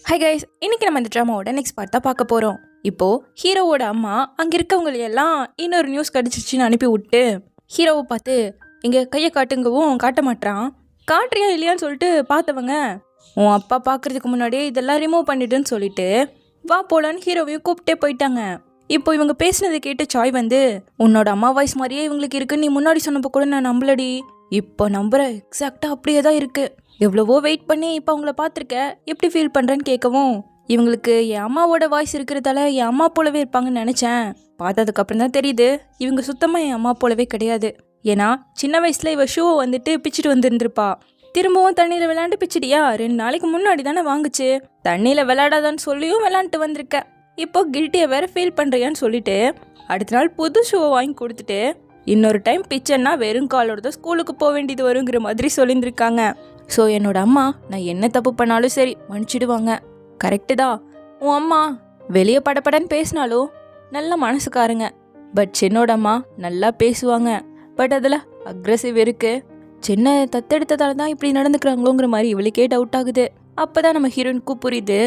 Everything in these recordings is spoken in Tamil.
ஹை கைஸ், இன்னைக்கு நம்ம இந்த ட்ராமாவோட நெக்ஸ்ட் பார்ட் தான் பார்க்க போகிறோம். இப்போது ஹீரோவோட அம்மா அங்கே இருக்கவங்களையெல்லாம் இன்னொரு நியூஸ் கிடச்சிச்சின்னு அனுப்பி விட்டு ஹீரோவை பார்த்து இங்கே கையை காட்டுங்கவும் காட்ட மாட்டான். காட்டுறியா இல்லையான்னு சொல்லிட்டு பார்த்தவங்க உன் அப்பா பார்க்குறதுக்கு முன்னாடியே இதெல்லாம் ரிமூவ் பண்ணிட்டுன்னு சொல்லிட்டு வா போலான்னு ஹீரோவையும் கூப்பிட்டே போயிட்டாங்க. இப்போ இவங்க பேசினதை கேட்டு சாய் வந்து உன்னோட அம்மா வாய்ஸ் மாதிரியே இவங்களுக்கு இருக்குன்னு நீ முன்னாடி சொன்னப்போ கூட நான் நம்பலடி, இப்போ நம்புகிறேன், எக்ஸாக்டாக அப்படியே தான் இருக்குது. எவ்வளவோ வெயிட் பண்ணி இப்போ அவங்கள பார்த்துருக்க, எப்படி ஃபீல் பண்ணுறேன்னு கேட்கவும் இவங்களுக்கு என் அம்மாவோட வாய்ஸ் இருக்கிறதால என் அம்மா போலவே இருப்பாங்கன்னு நினச்சேன். பார்த்ததுக்கப்புறம் தான் தெரியுது இவங்க சுத்தமாக என் அம்மா போலவே கிடையாது. ஏன்னா சின்ன வயசில் இவ ஷூவை வந்துட்டு பிச்சுட்டு வந்துருந்துருப்பா. திரும்பவும் தண்ணியில் விளையாண்டு பிச்சிடியா, 2 நாளைக்கு முன்னாடி தானே வாங்குச்சு. தண்ணியில் விளையாடாதான்னு சொல்லியும் விளையாண்டுட்டு வந்திருக்க. இப்போ கில்ட்டியை வேற ஃபீல் பண்ணுறியான்னு சொல்லிட்டு அடுத்த நாள் புது ஷூவை வாங்கி கொடுத்துட்டு இன்னொரு டைம் பிச்சன்னா வெறும் காலோட தான் ஸ்கூலுக்கு போக வேண்டியது வருங்கிற மாதிரி சொல்லியிருந்திருக்காங்க. ஸோ என்னோட அம்மா நான் என்ன தப்பு பண்ணாலும் சரி மன்னிச்சிடுவாங்க. கரெக்டு தான், உன் அம்மா வெளியே படப்படன்னு பேசினாலும் நல்ல மனசுக்காரங்க. பட் சின்னோட அம்மா நல்லா பேசுவாங்க, பட் அதில் அக்ரெசிவ் இருக்கு. சின்ன தத்தெடுத்ததால தான் இப்படி நடந்துக்கிறாங்களோங்கிற மாதிரி இவளுக்கே டவுட் ஆகுது. அப்போ தான் நம்ம ஹீரோயினுக்கும் புரியுது,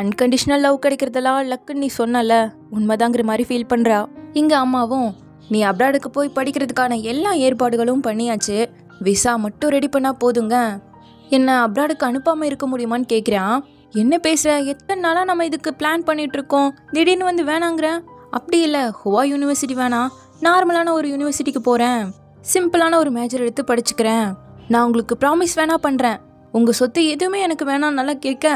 அன்கண்டிஷனல் லவ் கிடைக்கிறதெல்லாம் லக்குன்னு நீ சொன்னல உண்மைதாங்கிற மாதிரி ஃபீல் பண்ணுறா. இங்கே அம்மாவும் நீ அப்ராடுக்கு போய் படிக்கிறதுக்கான எல்லா ஏற்பாடுகளும் பண்ணியாச்சு, விசா மட்டும் ரெடி பண்ணால் போதுங்க, என்ன அப்ராடுக்கு அனுப்பாமல் இருக்க முடியுமான்னு கேட்குறான். என்ன பேசுகிற, எத்தனை நாளாக நம்ம இதுக்கு பிளான் பண்ணிகிட்ருக்கோம், திடீர்னு வந்து வேணாங்கிற. அப்படி இல்லை, ஹுவா யூனிவர்சிட்டி வேணாம், நார்மலான ஒரு யூனிவர்சிட்டிக்கு போகிறேன், சிம்பிளான ஒரு மேஜர் எடுத்து படிச்சுக்கிறேன், நான் உங்களுக்கு ப்ராமிஸ் வேணா பண்ணுறேன், உங்கள் சொத்து எதுவுமே எனக்கு வேணாம். நல்லா கேட்க,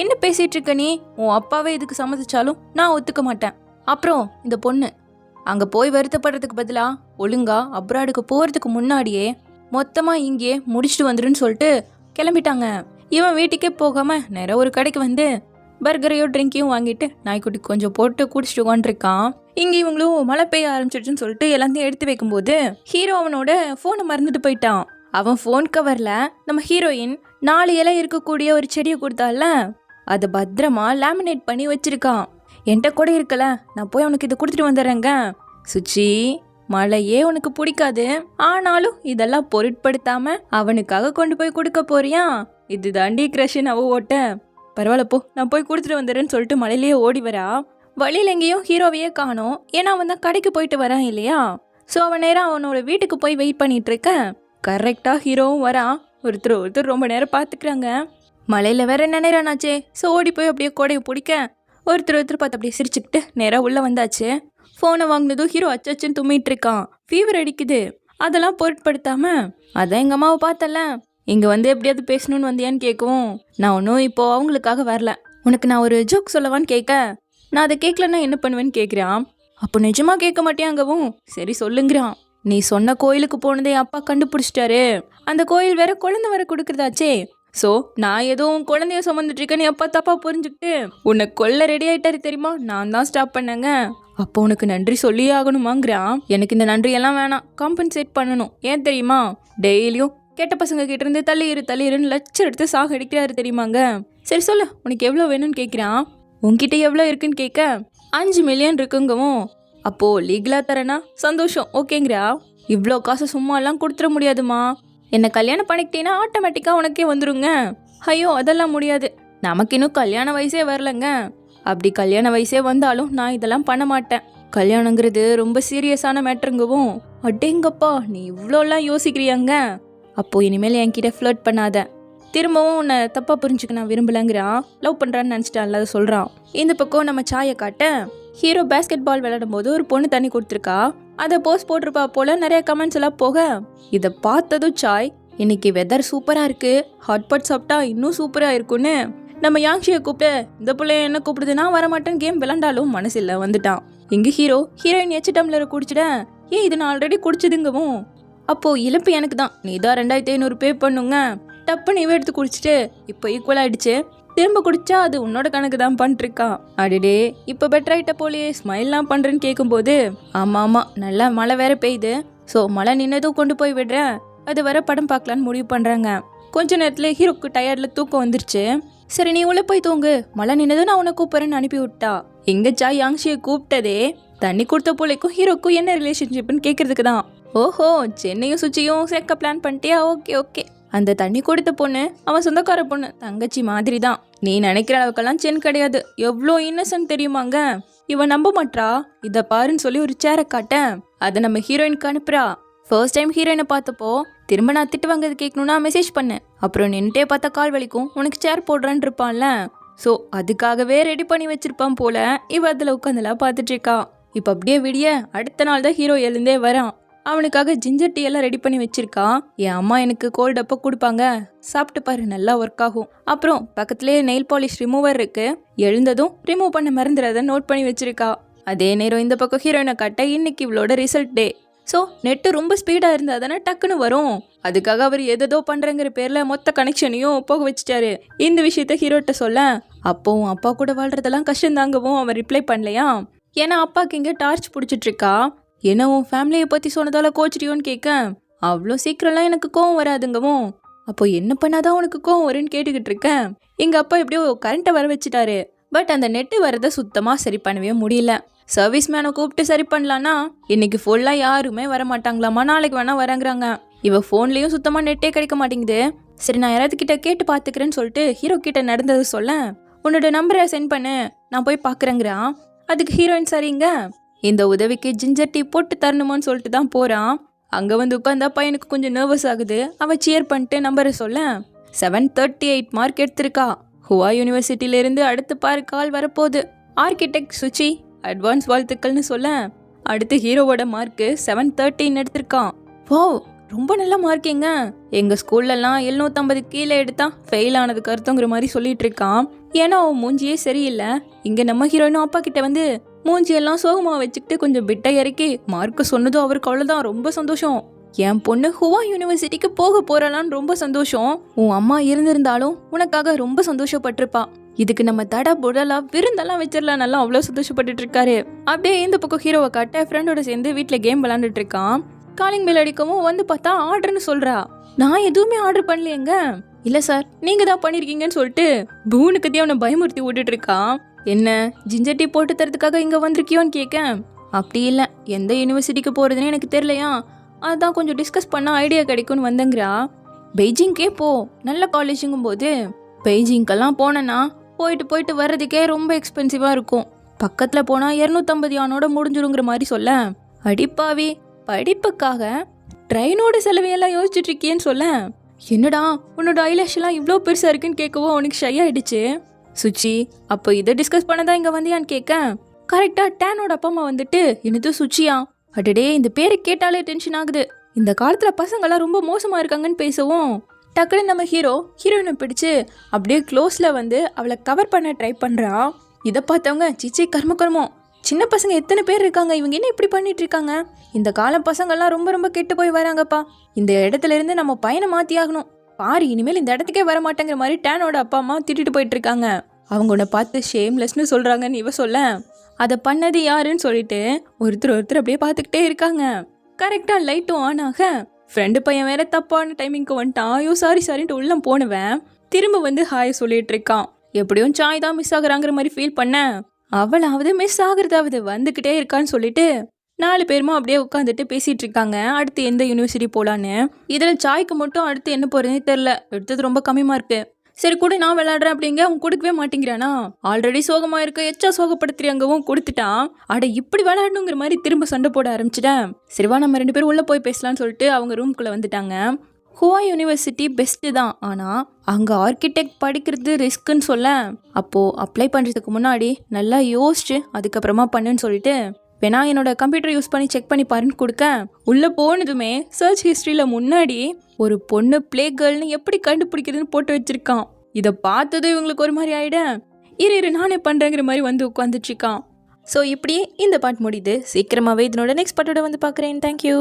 என்ன பேசிகிட்டு இருக்க நீ, உன் அப்பாவே இதுக்கு சம்மதிச்சாலும் நான் ஒத்துக்க மாட்டேன். அப்புறம் இந்த பொண்ணு அங்கே போய் வருத்தப்படுறதுக்கு பதிலாக ஒழுங்கா அப்ராடுக்கு போகிறதுக்கு முன்னாடியே மொத்தமாக இங்கேயே முடிச்சுட்டு வந்துருன்னு சொல்லிட்டு கிளம்பிட்டாங்க. இவன் வீட்டுக்கே போகாமல் நேராக ஒரு கடைக்கு வந்து பர்கரையோ ட்ரிங்கையும் வாங்கிட்டு நாய்க்குட்டி கொஞ்சம் போட்டு குடிச்சிட்டு உட்காந்துருக்கான். இங்கே இவங்களும் மழை பெய்ய ஆரம்பிச்சிடுச்சுன்னு சொல்லிட்டு எல்லாத்தையும் எடுத்து வைக்கும்போது ஹீரோ அவனோட ஃபோனை மறந்துட்டு போயிட்டான். அவன் ஃபோன் கவரில் நம்ம ஹீரோயின் 4 இலை இருக்கக்கூடிய ஒரு செடியை கொடுத்தால அதை பத்திரமா லேமினேட் பண்ணி வச்சிருக்கான். என்கிட்ட கூட இருக்கல, நான் போய் அவனுக்கு இதை கொடுத்துட்டு வந்துடுறேங்க. சுச்சி, மழையே உனக்கு பிடிக்காது, ஆனாலும் இதெல்லாம் பொருட்படுத்தாம அவனுக்காக கொண்டு போய் கொடுக்க போறியா, இது தாண்டி கிரஷன் அவ ஓட்ட, பரவாயில்ல போ நான் போய் கொடுத்துட்டு வந்துடுறேன்னு சொல்லிட்டு மழையிலேயே ஓடி வரா. வழியில் எங்கேயும் ஹீரோவையே காணோம், ஏன்னா அவன் தான் கடைக்கு போயிட்டு வரான் இல்லையா. ஸோ அவன் நேரம் அவனோட வீட்டுக்கு போய் வெயிட் பண்ணிட்டு இருக்க. கரெக்டாக ஹீரோவும் வரான். ஒருத்தர் ரொம்ப நேரம் பார்த்துக்கிறாங்க. மழையில் வேற நினைறானாச்சே, ஸோ ஓடி போய் அப்படியே கோடையை பிடிக்க ஒருத்தர் பார்த்து அப்படியே சிரிச்சுக்கிட்டு நேராக உள்ளே வந்தாச்சு. ஃபோனை வாங்கினதும் ஹீரோ அச்சன்னு தும்மிட்டு இருக்கான், ஃபீவர் அடிக்குது. அதெல்லாம் பொருட்படுத்தாம அதான் எங்கள் அம்மாவை பார்த்தல, இங்கே வந்து எப்படியாவது பேசணும்னு வந்தியான்னு கேட்கவும் நான் ஒன்றும் இப்போது அவங்களுக்காக வரல, உனக்கு நான் ஒரு ஜோக் சொல்லவான்னு கேட்க நான் அதை கேட்கலன்னா என்ன பண்ணுவேன்னு கேட்குறான். அப்போ நிஜமாக கேட்க மாட்டேங்கவும் சரி சொல்லுங்கிறான். நீ சொன்ன கோயிலுக்கு போனதே அப்பா கண்டுபிடிச்சிட்டாரு, அந்த கோயில் வேற குழந்தை வர கொடுக்குறதாச்சே, ஸோ நான் எதுவும் குழந்தைய சுமந்துட்டு இருக்கேன், நீ அப்பா தப்பா புரிஞ்சுக்கிட்டு உன்னை கொல்ல ரெடி ஆயிட்டாரு தெரியுமா, நான் தான் ஸ்டாப் பண்ணேங்க. அப்போ உனக்கு நன்றி சொல்லியே ஆகணுமாங்கிறான். எனக்கு இந்த நன்றியெல்லாம் வேணாம், காம்பன்சேட் பண்ணணும். ஏன் தெரியுமா, டெய்லியும் கெட்ட பசங்க கிட்ட இருந்து தள்ளியிருன்னு லட்சம் எடுத்து சாக அடிக்கிறாரு தெரியுமாங்க. சரி சொல்லு, உனக்கு எவ்வளோ வேணும்னு கேட்குறான். உன்கிட்ட எவ்வளோ இருக்குன்னு கேட்க 5 மில்லியன் இருக்குங்கவும், அப்போ லீகலா தரேனா சந்தோஷம் ஓகேங்கிறா. இவ்வளோ காசு சும்மாலாம் கொடுத்துட முடியாதுமா, என்னை கல்யாணம் பண்ணிக்கிட்டீங்கன்னா ஆட்டோமேட்டிக்காக உனக்கே வந்துருங்க. ஐயோ அதெல்லாம் முடியாது, நமக்கு இன்னும் கல்யாண வயசே வரலங்க, அப்படி கல்யாண வயசே வந்தாலும் நான் இதெல்லாம் பண்ண மாட்டேன், கல்யாணங்கிறது ரொம்ப சீரியஸான மேட்டருங்கவும். அடேங்கப்பா நீ இவ்வளோலாம் யோசிக்கிறியாங்க, அப்போ இனிமேல் என்கிட்ட ஃப்ளர்ட் பண்ணாத, திரும்பவும் உன்னை தப்பாக புரிஞ்சுக்க நான் விரும்பலங்கிறான். லவ் பண்ணுறான்னு நினச்சிட்டான்ல அதை சொல்கிறான். இந்த பக்கம் நம்ம சாயை காட்ட ஹீரோ பேஸ்கெட் பால் விளையாடும் போது ஒரு பொண்ணு தண்ணி கொடுத்துருக்கா, அதை போஸ்ட் போட்டிருப்பா போல நிறைய கமெண்ட்ஸ் எல்லாம் போக இதை பார்த்ததும் சாய் இன்னைக்கு வெதர் சூப்பராக இருக்கு, ஹாட் பாட் சாப்பிட்டா இன்னும் சூப்பராக இருக்குன்னு நம்ம யாங்ஷியை கூப்பிட்டு இந்த பிள்ளைய என்ன கூப்பிடுதுன்னா வரமாட்டேன்னு கேம் விளாண்டாலும் மனசில்லை வந்துட்டான். இங்கே ஹீரோயின் எச்சு டம்ளரை குடிச்சிட, ஏன் இது நான் ஆல்ரெடி குடிச்சதுங்கவும், அப்போது இழப்பு எனக்கு தான், நீ தான் 2500 பே பண்ணுங்க, டப்புன்னு இவ எடுத்து குடிச்சிட்டு இப்போ ஈக்குவல் ஆகிடுச்சு, திரும்ப குடிச்சா அது உன்னோட கணக்கு தான் பண்ணிருக்கான். அடிடே இப்போ பெட்டர் ஆகிட்ட போலியே, ஸ்மைல்லாம் பண்ணுறேன்னு கேட்கும்போது ஆமாம் நல்லா மழை வேற பெய்யுது, ஸோ மழை நின்னதும் கொண்டு போய் விடுறேன், அது வர படம் பார்க்கலான்னு முடிவு பண்ணுறாங்க. கொஞ்ச நேரத்தில் ஹீரோக்கு டயர்டில் தூக்கம் வந்துருச்சு. சரி நீ உள்ள போய் தூங்கு, மழை நின்னதும் நான் உன்னை கூப்பிட்றேன்னு அனுப்பி விட்டா. எங்க சாய் யாங்ஷியை கூப்பிட்டதே தண்ணி கொடுத்த போலைக்கும் ஹீரோக்கும் என்ன ரிலேஷன்ஷிப்னு கேட்கறதுக்கு தான். ஓஹோ சென்னையும் சுச்சியும் சேர்க்க பிளான் பண்ணிட்டியா, ஓகே ஓகே அந்த தண்ணி கொடுத்த பொண்ணு அவன் சொந்தக்கார பொண்ணு தங்கச்சி மாதிரி தான். நீ நினைக்கிற அளவுக்கெல்லாம் சென் கிடையாது. எவ்வளோ இன்னசென்ட் தெரியுமாங்க. இவன் நம்ப மாட்றா. இதை பாருன்னு சொல்லி ஒரு சேரை காட்டேன். அதை நம்ம ஹீரோயினுக்கு அனுப்புறா. ஃபர்ஸ்ட் டைம் ஹீரோயினை பார்த்தப்போ திரும்ப நான் திட்டு வாங்கிறது கேட்கணும்னா மெசேஜ் பண்ணேன். அப்புறம் நின்றுட்டே பார்த்தா கால் வலிக்கும், உனக்கு சேர் போடுறான்னு இருப்பான்ல. ஸோ அதுக்காகவே ரெடி பண்ணி வச்சிருப்பான் போல. இவ அதில் உட்காந்துலாம் பார்த்துட்டு இருக்கா. இப்போ அப்படியே விடிய அடுத்த நாள் தான் ஹீரோ எழுந்தே வரான். அவனுக்காக ஜிஞ்சர் டீ எல்லாம் ரெடி பண்ணி வச்சிருக்கா. என் அம்மா எனக்கு கோல்டு அப்போ கொடுப்பாங்க, சாப்பிட்டு பாரு, நல்லா ஒர்க் ஆகும். அப்புறம் பக்கத்துலேயே நெயில் பாலிஷ் ரிமூவர் இருக்கு. எழுந்ததும் ரிமூவ் பண்ண மறந்துடாத நோட் பண்ணி வச்சிருக்கா. அதே நேரம் இந்த பக்கம் ஹீரோயினை காட்ட இன்னைக்கு இவளோட ரிசல்ட் டே. ஸோ நெட்டு ரொம்ப ஸ்பீடாக இருந்தால் தானே டக்குன்னு வரும். அதுக்காக அவர் எதோ பண்ணுறங்கிற பேரில் மொத்த கனெக்ஷனையும் போக வச்சுட்டாரு. இந்த விஷயத்த ஹீரோட்ட சொல்ல, அப்போவும் அப்பா கூட வாழ்றதெல்லாம் கஷ்டந்தாங்கவும் அவன் ரிப்ளை பண்ணலையா. ஏன்னா அப்பாவுக்கு இங்கே டார்ச் பிடிச்சிட்டு இருக்கா. என்ன உன் ஃபேமிலியை பற்றி சொன்னதால கோச்சிட்டியோன்னு கேட்க, அவ்வளோ சீக்கிரம்லாம் எனக்கு கோவம் வராதுங்கவும். அப்போ என்ன பண்ணாதான் உனக்கு கோவம் வரும்னு கேட்டுக்கிட்டு இருக்கேன். எங்கள் அப்பா எப்படியோ கரண்ட்டை வர வச்சுட்டாரு. பட் அந்த நெட்டு வரதை சுத்தமாக சரி பண்ணவே முடியல. சர்வீஸ் மேனை கூப்பிட்டு சரி பண்ணலான்னா இன்னைக்கு ஃபுல்லாக யாருமே வர மாட்டாங்களாமா, நாளைக்கு வேணா வரங்கிறாங்க. இவ ஃபோன்லேயும் சுத்தமாக நெட்டே கிடைக்க மாட்டேங்குது. சரி நான் யாராவது கிட்ட கேட்டு பார்த்துக்கிறேன்னு சொல்லிட்டு ஹீரோ கிட்ட நடந்தது சொல்ல, உன்னோட நம்பரை சென்ட் பண்ணு, நான் போய் பார்க்குறேங்கிறான். அதுக்கு ஹீரோயின் சரிங்க, இந்த உதவிக்கு ஜிஞ்சர் டீ போட்டு தரணுமான்னு சொல்லிட்டு தான் போகிறான். அங்கே வந்து உட்காந்தா பையனுக்கு கொஞ்சம் நர்வஸ் ஆகுது. அவள் சியர் பண்ணிட்டு நம்பரை சொல்ல 738 மார்க் எடுத்திருக்கா. ஹுவா யூனிவர்சிட்டியிலேருந்து அடுத்து பாரு கால் வரப்போகுது. ஆர்கிடெக்ட் சுச்சி அட்வான்ஸ் வாழ்த்துக்கள்னு சொல்ல, அடுத்து ஹீரோவோட மார்க்கு 713 எடுத்திருக்கான். வா, ரொம்ப நல்ல மார்க்கிங்க. எங்கள் ஸ்கூல்லலாம் 750 கீழே எடுத்தா ஃபெயில் ஆனதுக்கு அர்த்தங்கிற மாதிரி சொல்லிட்டு இருக்கான். ஏன்னா அவன் மூஞ்சியே சரியில்லை. இங்கே நம்ம ஹீரோயினும் அப்பா கிட்ட வந்து மூஞ்சியெல்லாம் சோகமாக வச்சுக்கிட்டு கொஞ்சம் பிட்டை இறக்கி மார்க்கு சொன்னதும் அவருக்கு அவ்வளோதான் ரொம்ப சந்தோஷம். என் பொண்ணு ஹுவா யூனிவர்சிட்டிக்கு போக போறாளான்னு ரொம்ப சந்தோஷம். உன் அம்மா இருந்திருந்தாலும் உனக்காக ரொம்ப சந்தோஷப்பட்டிருப்பா. இதுக்கு நம்ம தடா புடலா விருந்தெல்லாம் வச்சிடலாம், நல்லா அவ்வளோ சந்தோஷப்பட்டுட்டு இருக்காரு. அப்படியே இந்த பக்கம் ஹீரோவை காட்ட ஃப்ரெண்டோட சேர்ந்து வீட்டில் கேம் விளாண்டுட்டு இருக்கான். காலிங் பெல் அடிக்கவும் வந்து பார்த்தா ஆர்டர்னு சொல்றா. நான் எதுவுமே ஆர்டர் பண்ணலையேங்க. இல்லை சார், நீங்க தான் பண்ணிருக்கீங்கன்னு சொல்லிட்டு பூனுக்கு அவனை பயமுறுத்தி விட்டுட்டு இருக்கான். என்ன ஜிஞ்சர் டீ போட்டு தரதுக்காக இங்கே வந்திருக்கியோன்னு கேட்க, அப்படி இல்லை, எந்த யூனிவர்சிட்டிக்கு போகிறதுன்னு எனக்கு தெரியலையா, அதான் கொஞ்சம் டிஸ்கஸ் பண்ண ஐடியா கிடைக்கும்னு வந்தங்கிறா. பெய்ஜிங்கே போ, நல்ல காலேஜுங்கும் போது பெய்ஜிங்கெல்லாம் போனேன்னா போயிட்டு வர்றதுக்கே ரொம்ப எக்ஸ்பென்சிவாக இருக்கும். பக்கத்தில் போனால் 250 யானோட முடிஞ்சிருங்கிற மாதிரி சொல்ல, அடிப்பாவி, படிப்புக்காக ட்ரெயினோட செலவையெல்லாம் யோசிச்சுட்டு இருக்கேன்னு சொல்ல, என்னடா உன்னோட ஐலாஷ் எல்லாம் இவ்வளோ பெருசாக இருக்குன்னு கேட்கவும் அவனுக்கு ஷை ஆயிடுச்சு. சுச்சி, அப்போ இதை டிஸ்கஸ் பண்ணதான் இங்கே வந்தியான்னு கேட்க, கரெக்டாக டேனோட அப்பா அம்மா வந்துட்டு என்னது சுச்சியா, அடடே இந்த பேரை கேட்டாலே டென்ஷன் ஆகுது. இந்த காலத்தில் பசங்கள்லாம் ரொம்ப மோசமாக இருக்காங்கன்னு பேசவும் டக்குன்னு நம்ம ஹீரோயினை பிடிச்சு அப்படியே க்ளோஸில் வந்து அவளை கவர் பண்ண ட்ரை பண்ணுறா. இதை பார்த்தவங்க சிச்சி கர்மம், சின்ன பசங்க எத்தனை பேர் இருக்காங்க, இவங்க என்ன இப்படி பண்ணிட்டு இருக்காங்க, இந்த காலம் பசங்கள்லாம் ரொம்ப ரொம்ப கெட்டு போய் வராங்கப்பா, இந்த இடத்துல இருந்து நம்ம பையனை மாற்றி ஆகணும், பாரு இனிமேல் இந்த இடத்துக்கே வர மாட்டேங்கிற மாதிரி டேனோட அப்பா அம்மா திட்டிட்டு போயிட்டு இருக்காங்க. அவங்க உன்னை பார்த்து ஷேம்லெஸ்னு சொல்கிறாங்கன்னு இவ சொல்ல, அதை பண்ணது யாருன்னு சொல்லிட்டு ஒருத்தர் அப்படியே பார்த்துக்கிட்டே இருக்காங்க. கரெக்டாக லைட்டும் ஆன் ஆக ஃப்ரெண்டு பையன் வேற தப்பான டைமிங்க்கு வந்துட்டான். ஐயோ சாரின்ட்டு உள்ள போனவன் திரும்ப வந்து ஹாய் சொல்லிட்டு இருக்கான். எப்படியும் சாய் தான் மிஸ் ஆகுறாங்கிற மாதிரி ஃபீல் பண்ண, அவளாவது மிஸ் ஆகுறதாவது வந்துக்கிட்டே இருக்கான்னு சொல்லிட்டு 4 பேருமா அப்படியே உட்காந்துட்டு பேசிட்டு இருக்காங்க அடுத்து எந்த யூனிவர்சிட்டி போகலான்னு. இதில் சாய்க்கு மட்டும் அடுத்து என்ன போகிறதுனே தெரில, எடுத்தது ரொம்ப கம்மியாக இருக்கு. சரி கூட நான் விளையாடுறேன் அப்படிங்க அவன் கொடுக்கவே மாட்டேங்கிறானா. ஆல்ரெடி சோகமாக இருக்க எச்சா சோகப்படுத்துறியாங்கவும் கொடுத்துட்டான். அட இப்படி விளையாடணுங்கிற மாதிரி திரும்ப சண்டை போட ஆரம்பிச்சிட்டேன். சரிவா நம்ம 2 பேரும் உள்ளே போய் பேசலான்னு சொல்லிட்டு அவங்க ரூம்குள்ளே வந்துட்டாங்க. ஹுவா யூனிவர்சிட்டி பெஸ்ட்டு தான், ஆனால் அங்கே ஆர்கிடெக்ட் படிக்கிறது ரிஸ்க்குன்னு சொல்ல, அப்போது அப்ளை பண்ணுறதுக்கு முன்னாடி நல்லா யோசிச்சு அதுக்கப்புறமா பண்ணுன்னு சொல்லிட்டு வேணா என்னோட கம்ப்யூட்டர் யூஸ் பண்ணி செக் பண்ணி பாருன்னு கொடுக்க, உள்ளே போனதுமே சர்ச் ஹிஸ்ட்ரியில் முன்னாடி ஒரு பொண்ணு பிளே கேர்ள்னு எப்படி கண்டுபிடிக்கிறதுன்னு போட்டு வச்சிருக்கான். இதை பார்த்ததும் இவங்களுக்கு ஒரு மாதிரி ஆயிட, இரு நானே பண்ணுறேங்கிற மாதிரி வந்து உட்காந்துட்டு இருக்கான். ஸோ இப்படியே இந்த பாட்டு முடியுது. சீக்கிரமாகவே இதனோட நெக்ஸ்ட் பாட்டோட வந்து பார்க்குறேன். தேங்க்யூ.